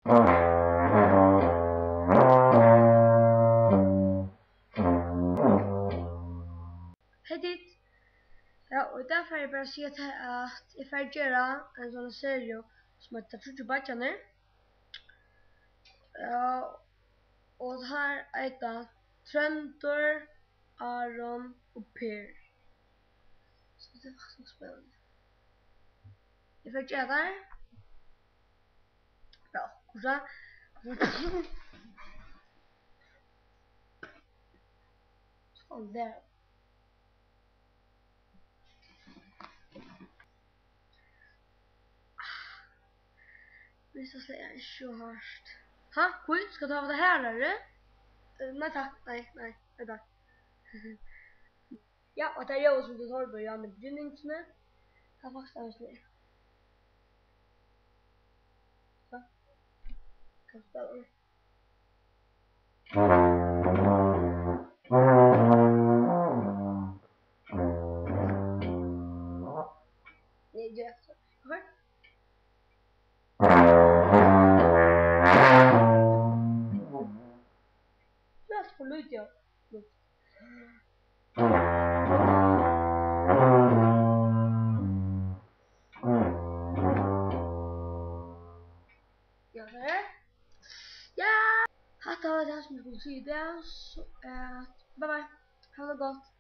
Hej dit! Ja, och därför är det bara att säga att jag får göra en sån serie som heter beiggarnir. Ja, och det här heter Trendur, Aron och Per. Så det var så spännande. Jag får göra där. Ja, kolla. Sån där. Vissa säger så hårt. Ha? Skit, ska du ha det här eller? Nej tack, nej tack. Ja, och det är jag som du tar början med begynnelsen. Här faktiskt är det. Så. Kan spela den. Nej, det är så. Okej. Läs på lite jag. Ja, så här. Ja! Hatta var det här som jag skulle säga. Så, bye bye. Ha det gott.